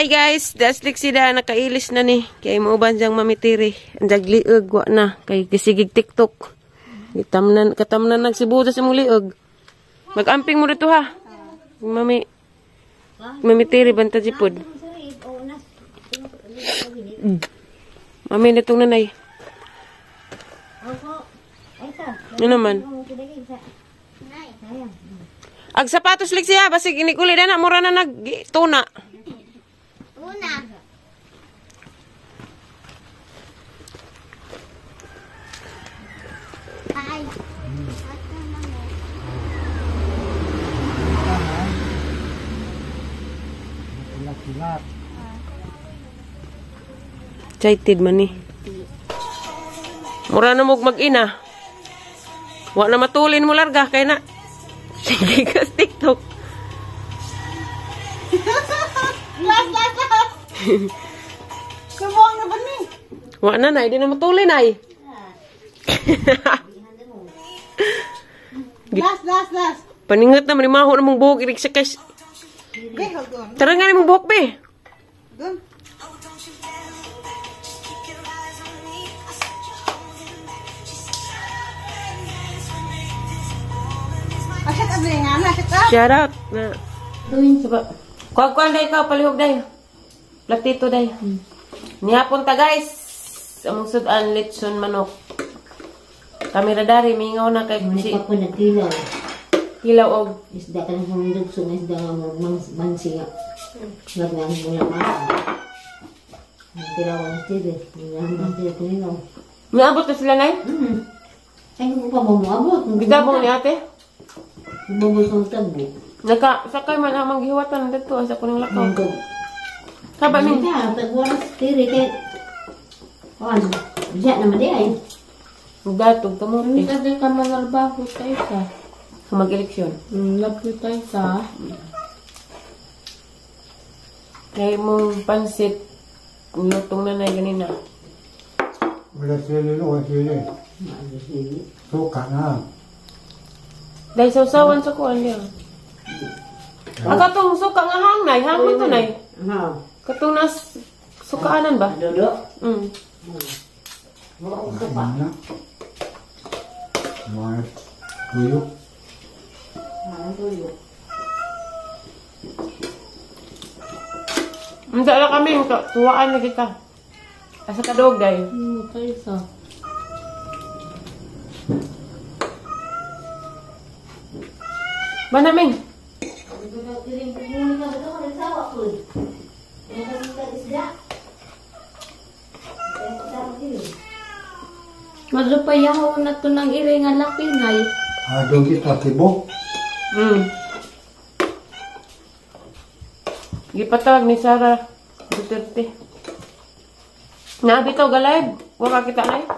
Hi guys, daslik sida nakailis na ni. Kay mauban siyang mamitiri. Anjag liog wa na kay kisigig TikTok. Katamnan nagsibuta sa mong liog. Mag-amping mo dito ha. Mamitiri banta jipod. Mami nitong nanay. Ano naman? Ag sapatos lik siya basig inikuli na mura na nagtuna. Una. Ay. Excited man ni. Mura na mo mag-ina. Wa na matulin mo larga kay na. Sige ka TikTok. Las. Kamuang na ba ni? Wa na na, hindi na matulin ay. Las. Paningat na, manimaho na mong buhok, irig sa kas. Tara nga na mong buhok, be. Doon. Shout out. Kuwag-kuwag dahi ka, palihog dahi. Platito dahi. Nihapon ta guys. Among sudan, litson manok. Kamera dari, mingaw na kay si. Ako na tilaw. Tilaw og. Isda ka na humundog, so na isda nga mansiga. Naglang mo lang ako. Tilaw ang stile. Naglang tilaw tilaw. Naabot na sila, Nay? Ay, hindi ko pa bumuabot. Bigabong ni ate? Bumabot ang tagbo. Sakay man ang maghiwatan dito sa kuning lakaw. Saba ning tagbo ang stile kay. Ano? Diyan naman di ay. Gatog kamuti. Hindi kasi ka manarbaho tayo sa. Mag-eleksyon. Lapit tayo sa. Kaya mong pansit. Lutong na ganina. Wala sili no, wala sili. Suka na. Dahil sausawan sa kuwan niya. Katong suka nga hangnay. Hangman to, Nay. Katong nas sukaanan ba? Dodo. Wala akong suka. Mga tuyo. Hindi lang kami. Tuwaan na kita. Asa kadog, Day. Tayo sa. Manaming. Malupayaw na ito ng iri nga laki, Nay. Doon kita tibok. Gipatawag ni Sara Duterte. Nabitaw galay. Wala kita, Nay.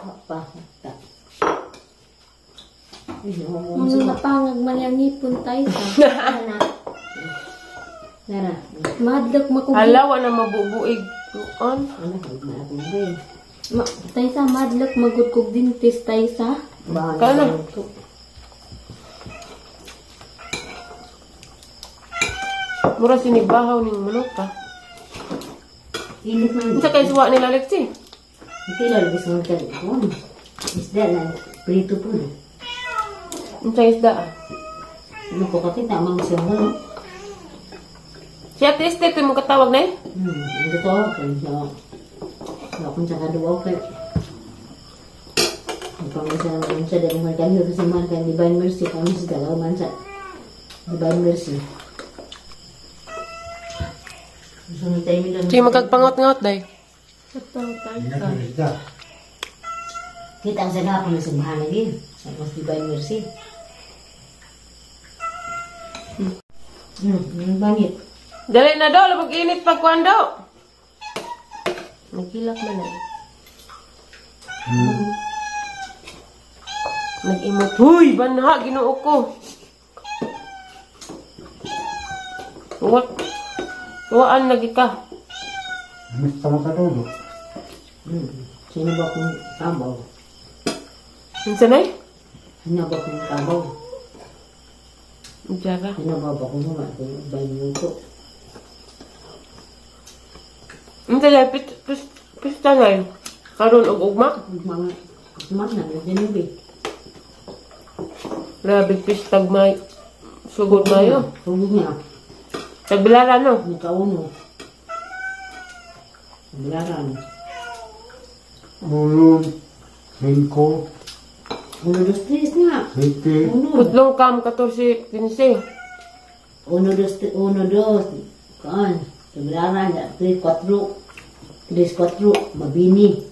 Mga napangag man yung ngipon tayo sa. Nara. Madlok makugi. Halawa na mabubuig. On. Tayo sa madlok magudkog dintis tayo sa. Kala. Mura sinibahaw ning manok ka. Init man. Sa kay suwa nila Lexi. Hindi lang gusto mo ka. Isda lang. Prito po. Sa isda. Ano ko kasi tamang siya mo. Si Ate Esther, mo katawag na eh? Ito to. Kaya kung sa kaduwa ko. Kung sa dahil magkali kasi man kay Divine Mercy. Kung sa dalawa man sa Divine Mercy. Sige magkagpangot-ngot, Day. Katang tayo Ingat sa. na isda. Kita ang sagapon na simbahan lagi. Sa Divine Mercy. Yung bangit. Dali na daw, labag init pagkwando. Nagkilak na na. Nag-imot. Huy, banha, ginoo ko. Tuwaan lagi ka. Miss tama ka doon. Sino ba kung tabaw? Minsan ay? Sino ba kung tabaw? Diyaga. Sino ba kung mga? Bayin mo ito. Ang talay, pista na yun. Karoon og ugma. Mga mat na dinubi. Grabe pistag may sugod mayo. Tugod niya. Tagbilala no. Ni kauno. Bilaran. Ulun, 5, 1, 2, 3 nga. 7, Putlong kam 14, 15. 1, 2, 1, 2. Kaan. Bilaran. 3, 4. 3, 4. Mabini.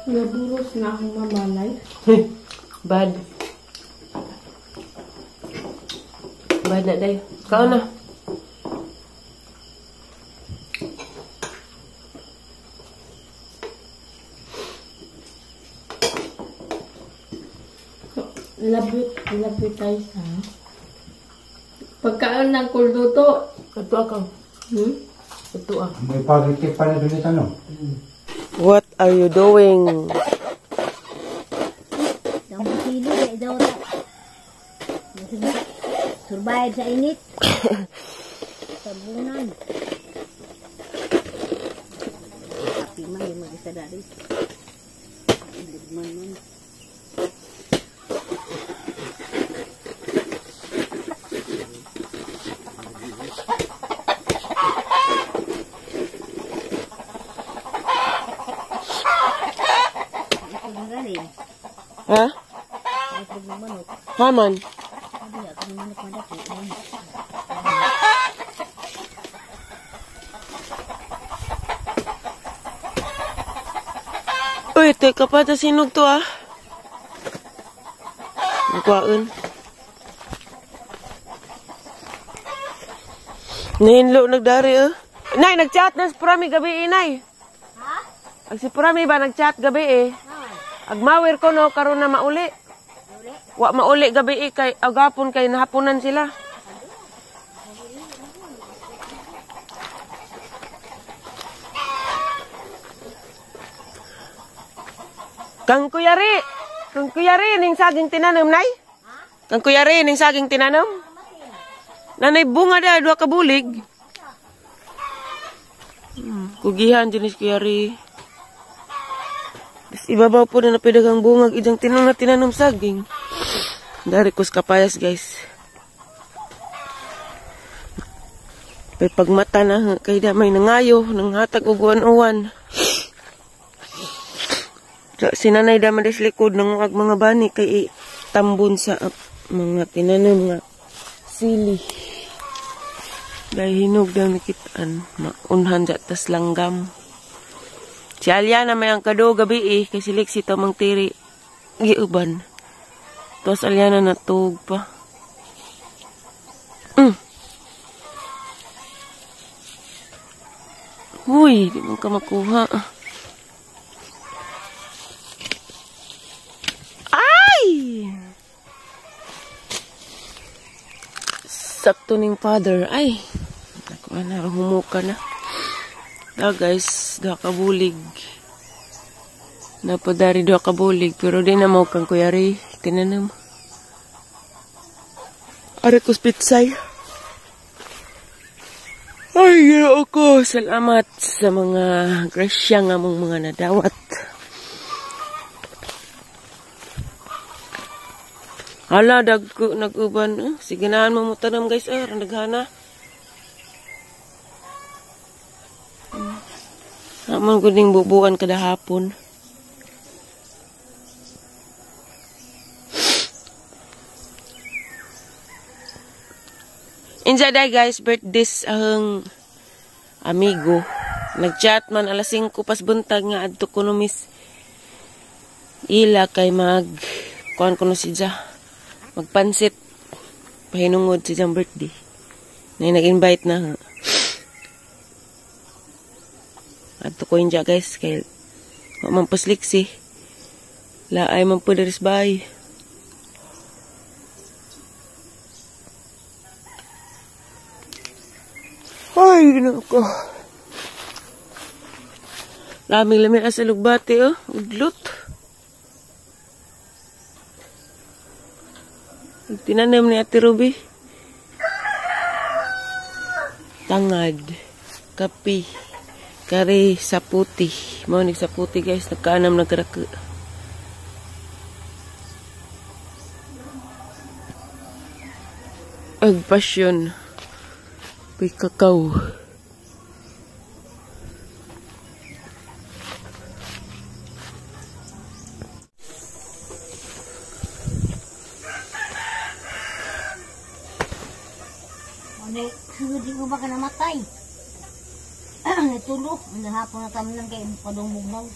Naburos na akong mamalay. Bad. Bad na day. Kao na. Labit tayo sa. Pagkaan ng kulduto. Ito ako. Ito ako. may pagkikip pa na doon ito, no? What are you doing? Ang kilo ay daw ta. Survive sa init. Sabunan. Tapi mah yung mag-isa dari. Man. Ha? Haman. Uy, teka pa ta sinog to ah. Nagwaon. Nahinlo nagdari ah. Nay, nagchat na si Prami gabi inay. Ha? Ang si Prami ba nagchat gabi eh? Agmawir ko no, karon na mauli. Wa mauli gabi kay agapon kay nahapunan sila. Kang kuyari ning saging tinanom nay? Kang kuyari ning saging tinanom? Nanay bunga da 2 ka bulig. Kugihan jenis kuyari. Ibabaw po na napidagang bungag idang tinanom saging. Dari kus kapayas guys. Pay pagmata na kay da may nangayo nang hatag og uwan-uwan. Sinanay da man likod ng mga bani kay tambon sa mga tinanom nga sili. Dahil hinog daw nakitaan maunhan sa tas langgam. Si Alia na may ang kado gabi kasi Lexi ito mang tiri giuban. Tapos Alia na natug pa. Uy, di mo ka makuha. Ay! Sakto ning father. Ay! Nakuha na, humuka na. Guys, 2 ka bulig. Napadari 2 ka bulig. Pero di na mo kang kuyari. Tinanam. Arekus pitsay. Ay, ginoo ko. Salamat sa mga grasya nga mong mga nadawat. Hala, nag-uban. Sige na mo tanam guys. Naghana. Naman ko ding bubuan kada hapon. Insa day guys, birthdays ang amigo. Nagchat man alas 5 pas buntag nga adto ko no miss ila kay kuan ko no siya. Magpansit pahinungod si siyang birthday. Nag-invite na. Adto ko inja guys kay wa man pasliksi. Laay man po deres bay. Ay, ginoo ko. Lamig-lamig sa lugbati, Udlot. Tinanim ni Ate Ruby. Tangad. Kapi. Kari saputi. Maunig saputi guys. Nagkaanam nagraka. Agpasyon. May kakao. Hindi ko ba ka namatay? Natulog. Nahapon na kami lang kayo padumugnaw.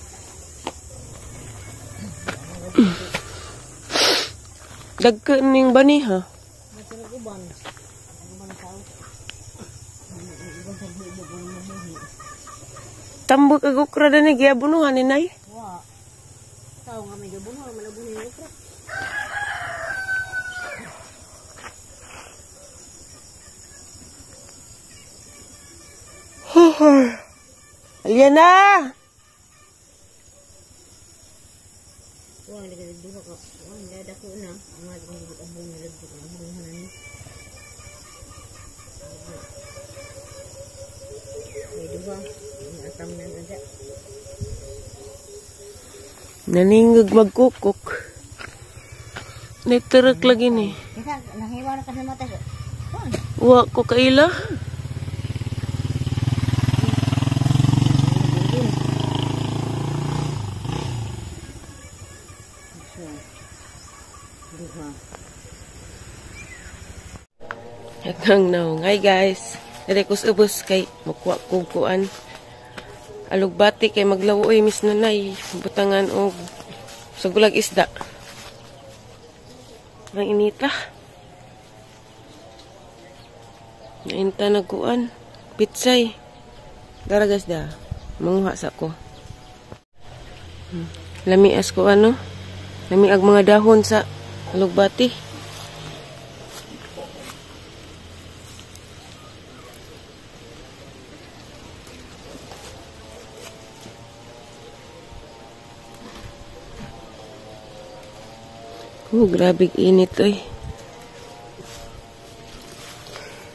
Dagkaning bani ha? Tambok ag okra na ni giabunuhan ni Nay. Wah. Tahu nga may gabuno, malabunin yung okra. Aliana! Wah, nagdadagduha ka. Wah, nagdadako na. Ang mga abong nalagduk. Ang hurungan na. May duha. Ang atam na nada. Naningag magkukok. Nagtarak lagi ni. Kaya nahiwa na ka sa mata. Wa ko kaila. Hanggang now. Hi guys. Direkos ubos kay makuha kong kuan. Alugbati kay maglawoy mis nanay. Butangan og sugulag isda. Ang inita. Nainta na kuan. Pitsay. Daragas da. Manguha sa ko. Lami as ko ano. Lami ag mga dahon sa alugbati. Grabe init oy.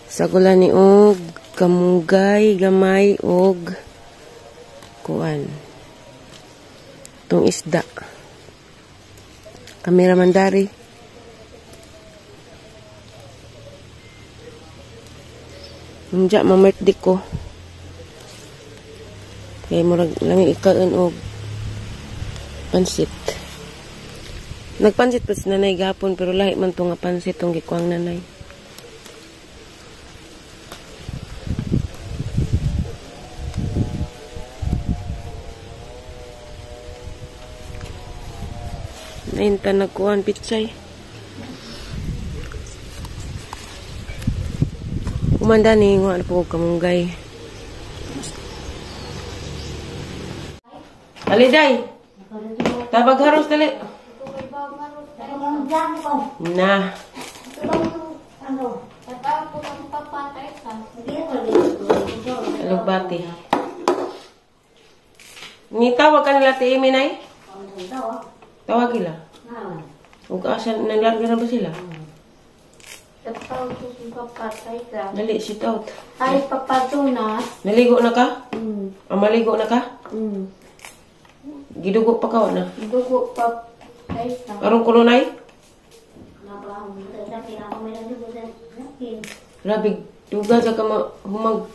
Sagula ni og kamunggay gamay og kuan. Tong isda. Kameraman dari. Unja mamerdi ko. Kay murag lami ikaon og pansit. Nagpansit pa si nanay gapon pero lahi man to nga pansit tong gikuang nanay. Nainta nagkuhan pitsay. Kumanda ni nga na po kamunggay. Dali day. Tabag haros dali. Na. Alugbati. Ni tawag ka nila ti Amy nay? Tawag ila. Ug asa naglarga na ba sila? Dali, sit out. Ay, papatunas. Naligo na ka? Maligo na ka? Gidugo pa ka na? Dugo pa tayo. Karong kulunay? Grabe, duga sa ka humag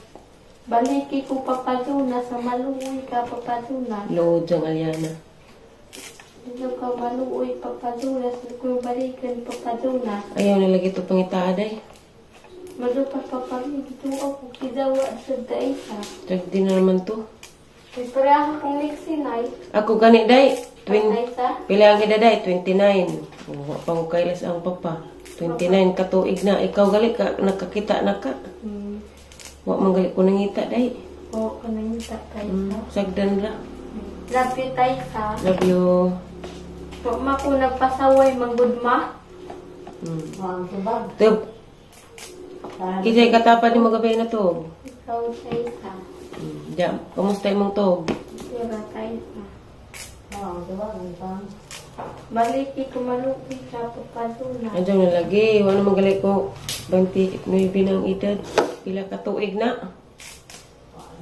Baliki ko papatunas. Sa maluoy ka papatunas. load sang Aliana. Dito ka maluoy papatunas. Kung balikan papatunas. Ayaw na lagi ito pangitaa day. Malupas papatunas. Dito ako kidawa sa daisa. Tagdi na naman to. Ipareha kong nagsinay. Ako gani day. Daisa. Pila ang day? 29. Wa pang kailas ang papa. 29 katuig na. Ikaw gali ka, nakakita na ka. Wa man gali ko nangita day. Oo, kanang sa daisa. Sagdan ra. Labi daisa. Love you. So, ko nagpasaway manggudma. Tub. Kisay katapad ni magabay na to. Ikaw daisa. Diyan, kamusta imong to? Sira daisa. Baliki ko maluwi ka papaduna. Andiyan na lagi. Wala magaling ko. 29 ng edad. Pila ka tuig na.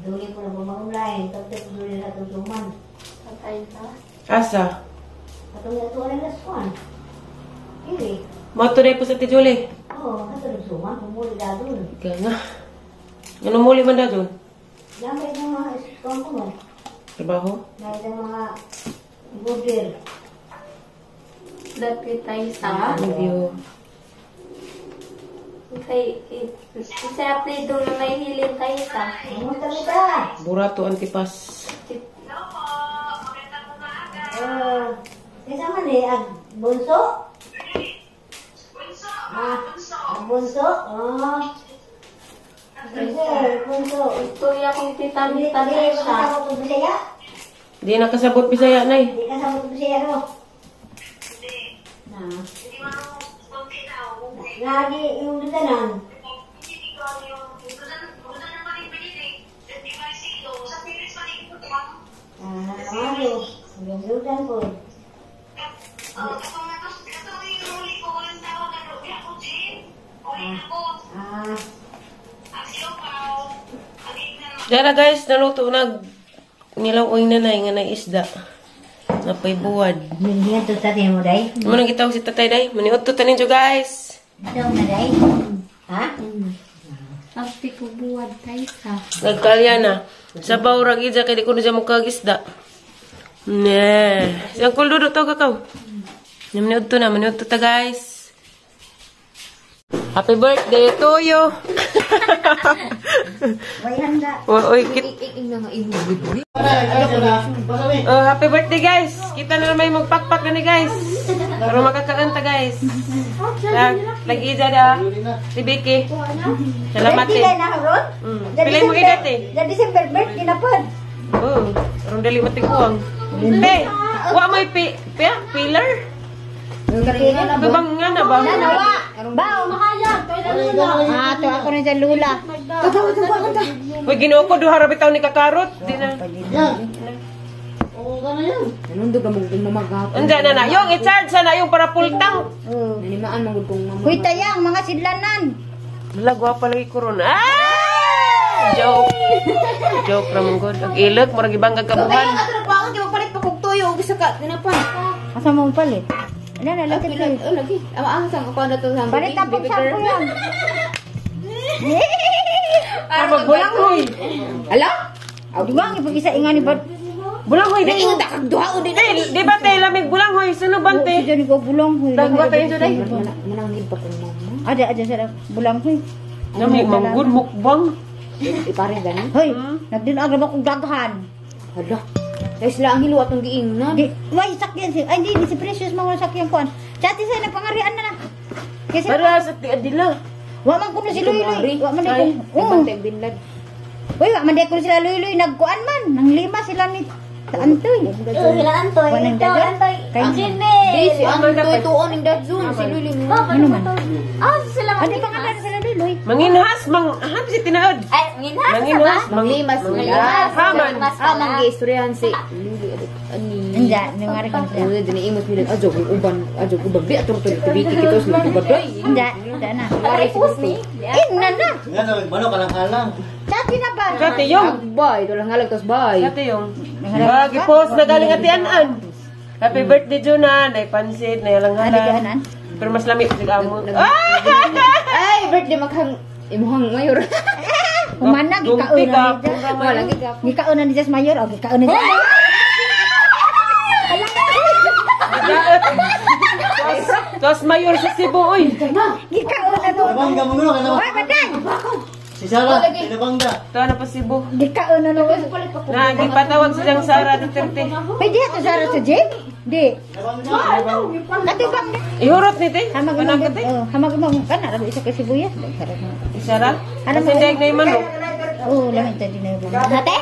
Duli ko na bumangulay. Tapos duli na itong suman. Patay ka? Asa? Atong ito na las kuan. Iri. Mato na po sa Tijuli. Oo, ito na suman. Pumuli na doon. Ika nga. Ano muli man na doon? Gamay ng mga kuan ko man. Trabaho? Gamay ng mga budir. Dati tayo sa. Video. Isa apelido na may hiling tayo sa. Kumusta kita? Burato Antipas. Kisa man eh, ang bunso? Ang bunso? Oo. Sige, bunso. Ito yung akong Hindi tita-tita tayo sa. kasama ko Bisaya? Di nakasabot Bisaya, nay. Hindi kasama ko Bisaya, no? Na. Lagi yung dutanan. Ano? Yung dutan ko. Ah. Dara guys, naluto na. Nilaw na nay nga na isda. Napay buwad. Hindi to sa mo, day. Ano nang gitawag si tatay day? Maniot to tanin jo guys. Ito na, day. Ha? Apti ko buwad tayo sa. Nagkalya na. Sabaw ra gid kay di ko na siya makagisda. Ne. Siyang kuldudo to kakaw. Maniot to na, maniot to ta guys. Happy birthday to you. Way handa. Oy, Oh, happy birthday guys. Kita na naman yung magpakpak na ni guys. Pero makakaanta guys. Lagi dada. Si Vicky. Salamat Birthday eh. na ron? Pilay mo edad eh. Sa December birthday na po. Oh, karong dali matikuang. Hey, wa may pillar. Bang nga na ba? Nawa. Bao, makaya. Ah, to ako na dyan, Lula. Uy, ginoo ko duha ra bitaw ni kakarot. Di na. Nanundo ka mong mamagap. Anda na na. Yung i-charge sana yung para full tank. Nanimaan mong kong mamagap. Huy, tayang, mga sidlanan. Wala, gwapa lagi ko ron. Ah! Joke. Joke ramon god. Ang ilag, murag ibang gagkabuhan. Ano pa ako, di ba palit pa kong tuyo. Bisa ka, tinapan. Asa mo palit? Ano na, lagi Pilat, oh lagi. Ang sang ako na to sa palit na po baby sa girl. yan. Ah, magbulang hoy. Ala? Diwang, ipag-isa ingani ba? Bulang hoy. Dahil yung takag duha o din. Di ba tayo lamig bulang hoy? Sino ba Si te? Johnny ko bulang. huy. Dagwa tayo dyan ay. Manangin pa kong mama. Ada sa bulang. Huy. Namig manggod mukbang. Ipare gani. Hoy, nagdinag na akong daghan. Hala. Dahil sila ang hilo atong giing na. Di, may sakyan si, ay hindi, si Precious mga sakyan ko. Chati sa nagpangarian na na. Kasi, Para sa ti adila. wa man kuno si Luy-Luy. Wa man di Ay, ko. Oo. Bantay binlad. Uy, wa man di ko sila Luy-Luy. Nagkuan man. Nang lima sila ni Antoy. Sila Antoy. Wa nang dagan. Kay Jimmy. Di si ang tuon ning dadzon si Luli mo. Ano man? Ah, sila Ano pangalan sila Luy-Luy? Manginhas mang si tinaod. Ay, nginhas Manginhas Manglimas Manglimas. Haman. Ah, mangi-istoryahan si Luli ani. Anda, nangari ko sila. Ano din imot nila ajog uban di atur to tibiki kitos na baday. Anda, anda na. Wari si Gusto. Ina na. Yan, nagmano ka lang halang. Chati na ba? Dati yung. Bay, ito lang halag tos bay. Dati yung. Bagi post na galing atianan. Happy birthday Juna. Nay pansit, nay Ano halanghalan. daanan? Pero mas lamig sa amo. Ay, birthday maghang imuhang mayor. Humana, gikaon na niya. Wala gigap. Gikaon na niya sa mayor. O, gikaon na niya. Tos mayor sa Cebu oy. Gikaon na to. Nabangga mo nga, ano? Ay, baday! Si Sarah, nabangga. Ito na pa Cebu. Gikaon na to. Na gipatawag sa siyang Sara Duterte. Pwede ito sa sa Jim? Di. Nabangga. Katubang na. Ihurot ni te. Hamag Kanang mo. kate. Hamag mo. Kana, rabi isa ka sibuyas. Isara. Ano Kasi dahil na yung manok. Oo, lamig tayo din na yung Hate?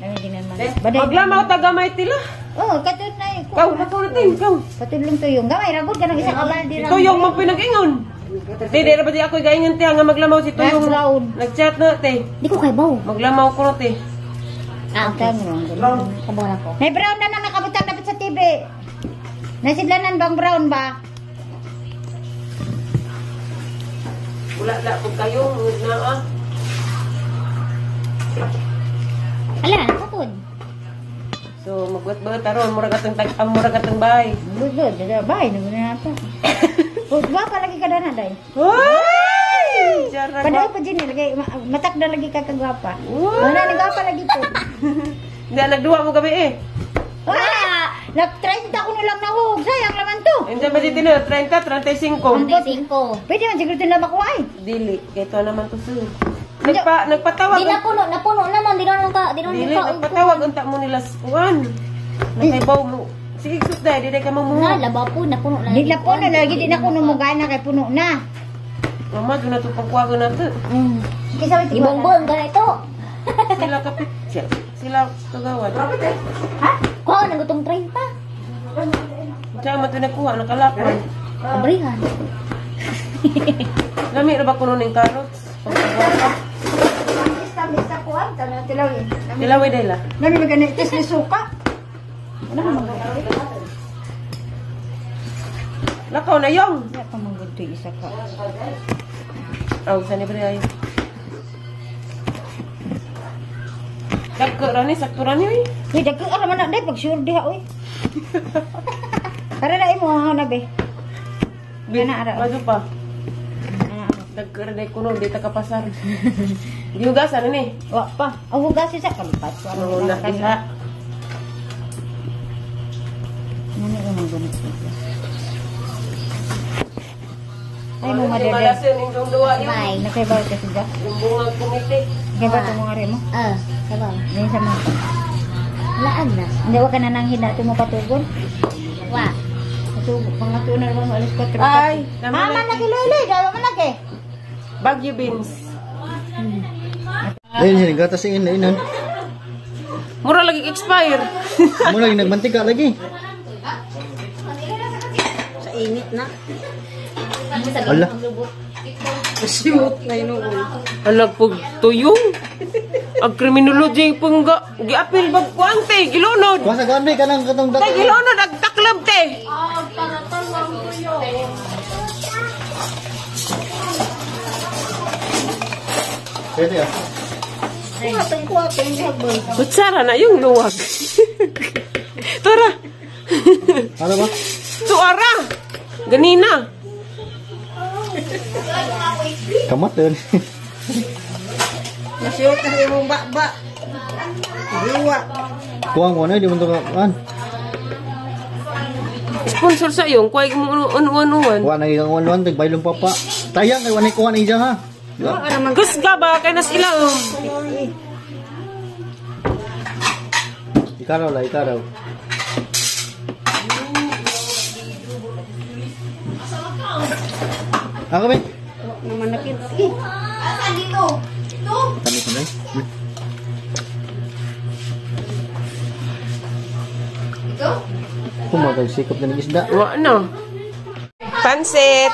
Lamig din naman. Baday. Maglamaw tagamay tila. Oo, katun na yun. Kau, nakulitin, kau. Patulong to yung gamay. Ragod ka ng isang kabaldi Ito yung magpinag-ingon. Te, di ba di ako gaingan te, nga maglamaw si Tuyong. Last round. Nag-chat na te. Di ko kay baw. Maglamaw ko na te. Ah, okay. Kabaw na ko. May brown na nakabutang dapat sa TV. Nasidlanan bang brown ba? Wala na po kayo. Huwag na ah. Ala, nakapod. So, magbuhat-buhat taron. Murag atong bahay. Lulod, bay, naman na ata. Ba pa lagi ka na, day? Hoy! Jarang Padao pa dyan, lagi, matak na lagi ka kagwapa. Wow! Wala, nagwapa lagi po. Hindi, nagduwa mo gabi eh. Wala! Nag-30 ko na lang nahug. Sayang naman to. Nandiyan ba dito na? 30, 35. Pwede man siguro ito na makuha eh. Dili. Ito naman to sir. Nagpatawag. Di napuno naman, di na Dili, nagpatawag. Unta mo nila kuwan. Nakaibaw mo. Sige, sus dahil. Di ka mamuha. laba po, napuno na. Di na puno, lagi di na ko numugana kay puno na. Mama, doon na ito pagkuwago na ito. Sige, sabi ito. Ibongbong ka na ito. Sila kapit. Sila kagawad. Kuha ka ng gutong 30. Diyan mo ito nakuha. Nakalakon. Kabrihan. Lami na ba kuno ng carrots? Pagkagawa. Bista kuhan, tanong tilawin. Dilaway dela. Nami ba ganit tis ni suka? Ano naman Lakaw na yung. Wala pa mong gusto isa ka. Aw, saan ni Bri? Dagko rani, sakto rani. Uy, dagko ara man na day pag sure diha oy. Para na imo ha na be. Kana ara. Maju pa. Dagko rani kuno di ta kapasar. Diugasan ni. Wa pa. Ang hugas isa kalipat. Ano na diha. Nani ko nang ganito. Ay mo madede. Malasin yung duwa yung. May. Nakaibaw ka siya. Yung bungag kumiti. Nakaibaw ka mga remo. Sabaw. Ngayon sa mga. Laan na. Hindi wa ka na nang hina mo patugon. Wa. Pangatunan mo alis ka. Ay, Mama nakiloy-loy, daw man nake. Bagyo beans. Ayun, gatas yung inan. Mura lagi expire. Mo lagi nagmantika lagi. Sa init na. Ala. Alag pag tuyong. Ang criminology pang giapil bag kuante, gilunod. Kuha sa gambi ka nang katong Tay dato. gilunod ag taklab te. Pwede ah. Kutsara na yung luwag. Tara. Ano ba? Tuara. Ganina. Kamat din. Masiyok na imong bakba. Diwa. Kuha mo na, di mo ito kan. Sponsor sa iyo, kuhay mo unuan. Kuha na ilang one tagbaylong papa. Tayang kay wani kuha na iya ha. Gus ka ba kay nas ilang. Ikaraw la, ikaraw. Ako ba? Naman nakit. Kami ko na. Kumagay sikap na ng isda. Wa na. Pansit.